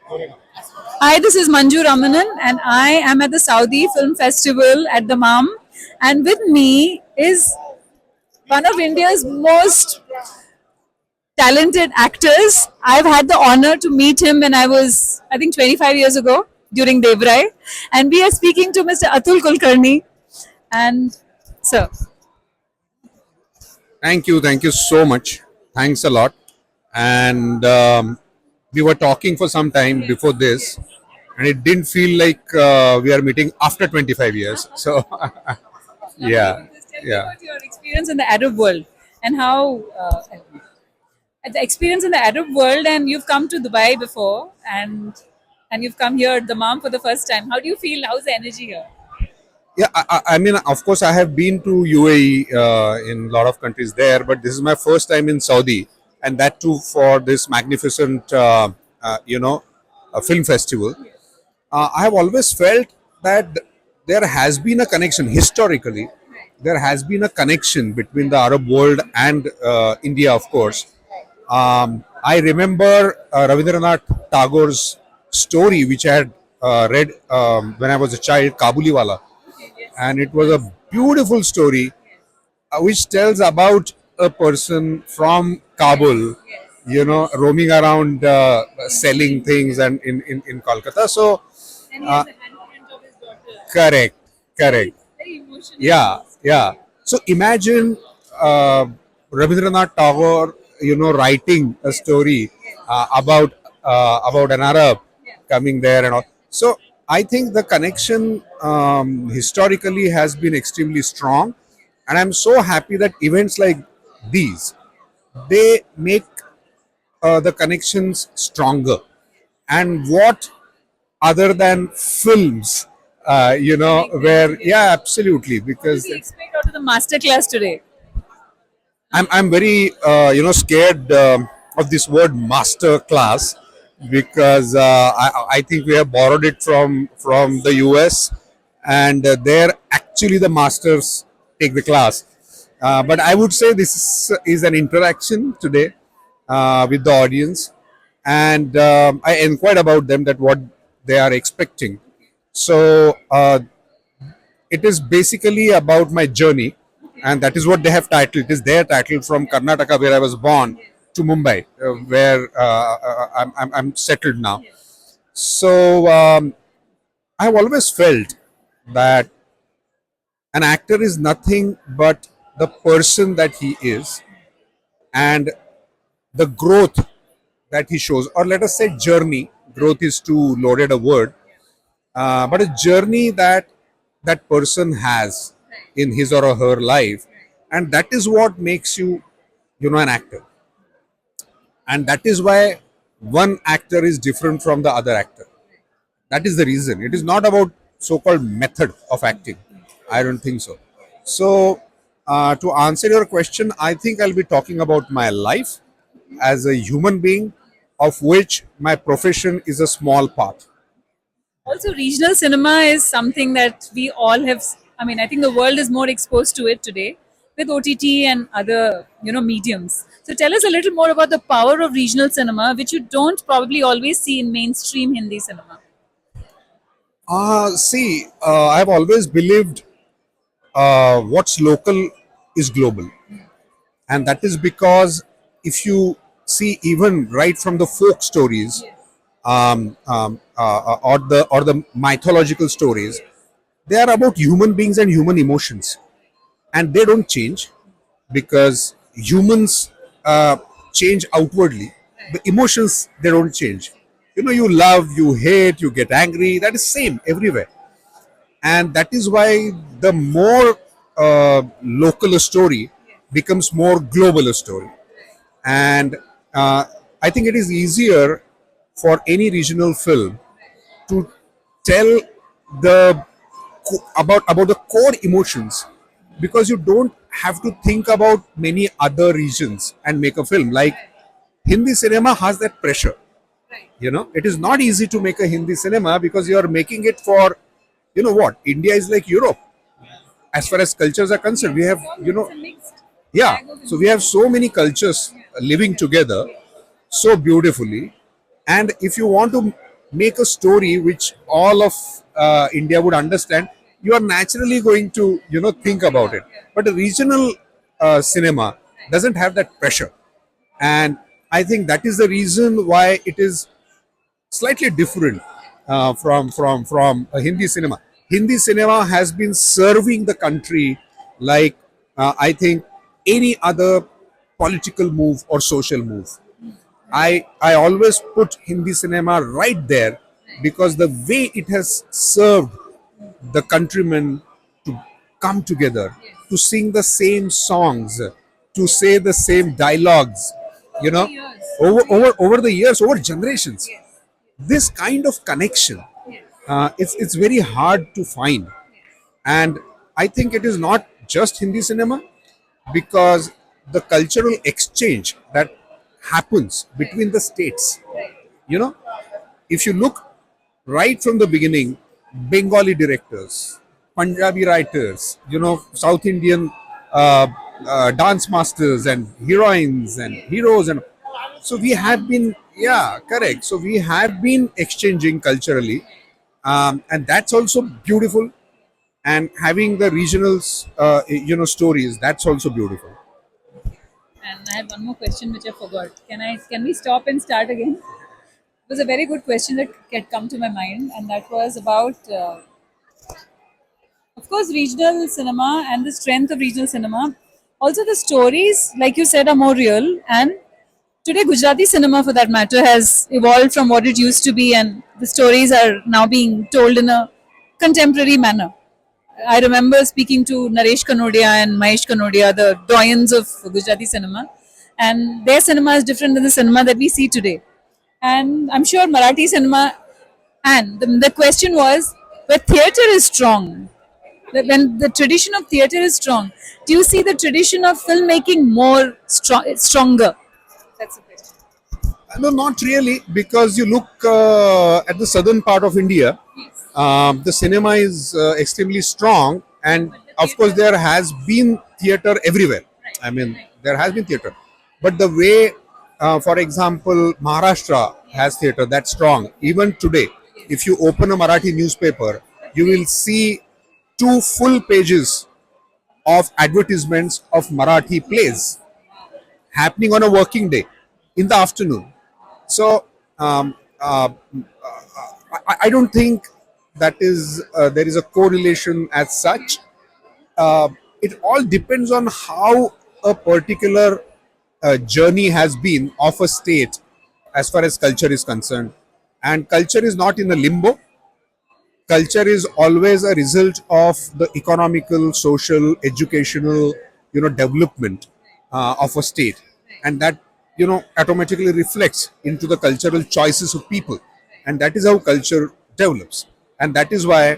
Hi, this is Manju Ramanan, and I am at the Saudi Film Festival at Dammam. And with me is one of India's most talented actors. I've had the honor to meet him when I was, I think, 25 years ago during Devrai. And we are speaking to Mr. Atul Kulkarni. And sir, Thank you so much. Thanks a lot. And we were talking for some time before this, and it didn't feel like we are meeting after 25 years. So, yeah, just tell me yeah. about your experience in the Arab world and how the experience in the Arab world, and you've come to Dubai before, and you've come here, Dammam, for the first time. How do you feel? How's the energy here? Yeah, I mean, of course, I have been to UAE in a lot of countries there, but this is my first time in Saudi, and that too for this magnificent, film festival. I have always felt that there has been a connection historically. There has been a connection between the Arab world and India, of course. I remember Rabindranath Tagore's story, which I had read when I was a child, Kabuliwala, and it was a beautiful story which tells about a person from Kabul, roaming around selling things and in Kolkata. So, And he has uh, the handprint of his daughter. correct, correct. Very emotional. Yeah, yeah. So imagine Rabindranath Tagore, writing a story about an Arab coming there and all. So I think the connection historically has been extremely strong, and I'm so happy that events like these they make the connections stronger. And what other than films, where yeah, absolutely, What do because we expect out of the masterclass today? I'm very scared of this word master class because I think we have borrowed it from the US, and there actually the masters take the class. But I would say this is an interaction today with the audience, and I inquired about them that what they are expecting. So it is basically about my journey, and that is what they have titled. It is their title from Karnataka, where I was born, to Mumbai, where I'm settled now. So I've always felt that an actor is nothing but the person that he is, and the growth that he shows, or let us say journey. Growth is too loaded a word, but a journey that that person has in his or her life, and that is what makes you, an actor. And that is why one actor is different from the other actor. That is the reason. It is not about so-called method of acting. I don't think so. So to answer your question, I think I'll be talking about my life as a human being, of which my profession is a small part. Also, regional cinema is something that we all have. I mean, I think the world is more exposed to it today with OTT and other, mediums. So, tell us a little more about the power of regional cinema, which you don't probably always see in mainstream Hindi cinema. See, I've always believed what's local is global, and that is because if you see even right from the folk stories, or the mythological stories, they are about human beings and human emotions, and they don't change because humans change outwardly. The emotions, they don't change. You love, you hate, you get angry. That is same everywhere, and that is why the more local a story becomes more global a story. And I think it is easier for any regional film to tell the about the core emotions, because you don't have to think about many other regions and make a film. Like Hindi cinema has that pressure. It is not easy to make a Hindi cinema because you are making it for, what, India is like Europe as far as cultures are concerned. We have, It's a mixed yeah, bag of so we have emotions. so many cultures living together so beautifully. And if you want to make a story which all of India would understand, you are naturally going to think about it. But a regional cinema doesn't have that pressure, and I think that is the reason why it is slightly different from a Hindi cinema. Hindi cinema has been serving the country like I think any other political move or social move. I always put Hindi cinema right there because the way it has served the countrymen to come together, to sing the same songs, to say the same dialogues, you know, over the years, over generations. This kind of connection, it's very hard to find, and I think it is not just Hindi cinema, because the cultural exchange that happens between the states, you know if you look right from the beginning, Bengali directors, Punjabi writers, South Indian dance masters and heroines and heroes, and so we have been, yeah, correct. So we have been exchanging culturally, and that's also beautiful. And having the regionals, stories, that's also beautiful. And I have one more question which I forgot. Can we stop and start again? It was a very good question that had come to my mind, and that was about, of course, regional cinema and the strength of regional cinema. Also, the stories, like you said, are more real. And today, Gujarati cinema, for that matter, has evolved from what it used to be, and the stories are now being told in a contemporary manner. I remember speaking to Naresh Kanodia and Mahesh Kanodia, the doyens of Gujarati cinema, and their cinema is different than the cinema that we see today. And I'm sure Marathi cinema, and the question was, where theatre is strong, when the tradition of theatre is strong, do you see the tradition of filmmaking more stronger? That's the question. No, not really, because you look at the southern part of India, the cinema is extremely strong, and of course, there has been theater everywhere. I mean, there has been theater, but the way, for example, Maharashtra has theater that's strong. Even today, if you open a Marathi newspaper, you will see two full pages of advertisements of Marathi plays happening on a working day in the afternoon. So I don't think that is there is a correlation as such. It all depends on how a particular journey has been of a state as far as culture is concerned. And culture is not in a limbo. Culture is always a result of the economical, social, educational, development of a state, and that automatically reflects into the cultural choices of people, and that is how culture develops, and that is why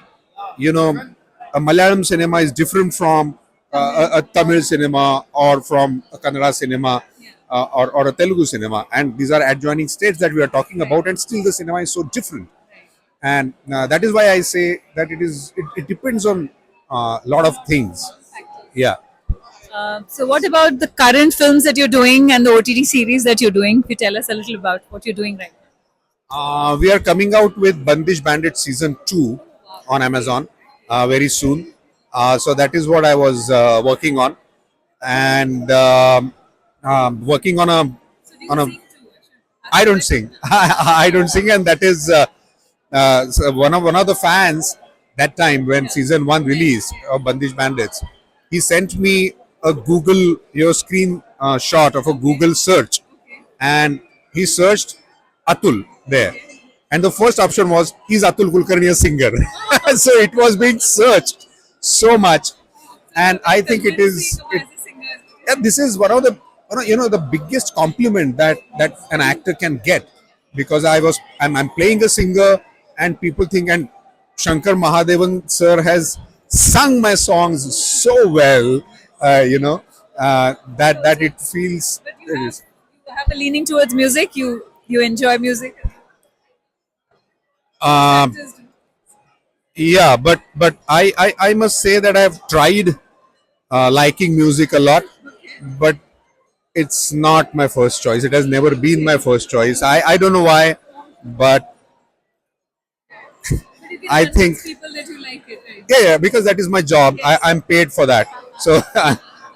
a Malayalam cinema is different from a Tamil cinema or from a Kannada cinema or a Telugu cinema, and these are adjoining states that we are talking about, and still the cinema is so different. And that is why I say that it depends on a lot of things. Yeah. So, what about the current films that you're doing and the OTT series that you're doing? Could you tell us a little about what you're doing right now? We are coming out with Bandish Bandit season 2 on Amazon very soon. So that is what I was working on, and working on a. I don't sing. I don't sing, and that is so one of the fans that time when season 1 released of Bandish Bandits. He sent me a Google screen shot of a Google search, and he searched Atul there, and the first option was, is Atul Kulkarni a singer? So it was being searched so much, and I think it is. Yeah, this is one of the the biggest compliment that an actor can get, because I'm playing a singer, and people think, and Shankar Mahadevan sir has sung my songs so well, that it feels. But you have a leaning towards music. You enjoy music. Um, yeah, but I must say that I have tried liking music a lot, but it's not my first choice. It has never been my first choice. I don't know why, but You can I think convince people that you like it, right? yeah, because that is my job. I'm paid for that, so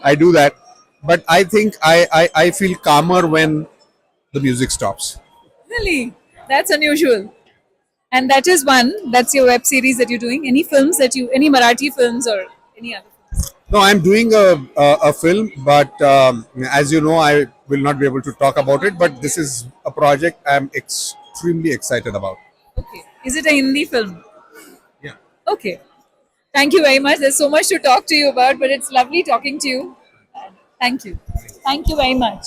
I do that. But I think I feel calmer when the music stops. Really? That's unusual. And that is one, that's your web series that you're doing. Any films that you, any Marathi films or any other films? No, I'm doing a film, but as you know, I will not be able to talk about it. But this is a project I'm extremely excited about. Okay. Is it a Hindi film? Yeah. Okay. Thank you very much. There's so much to talk to you about, but it's lovely talking to you. Thank you. Thank you very much.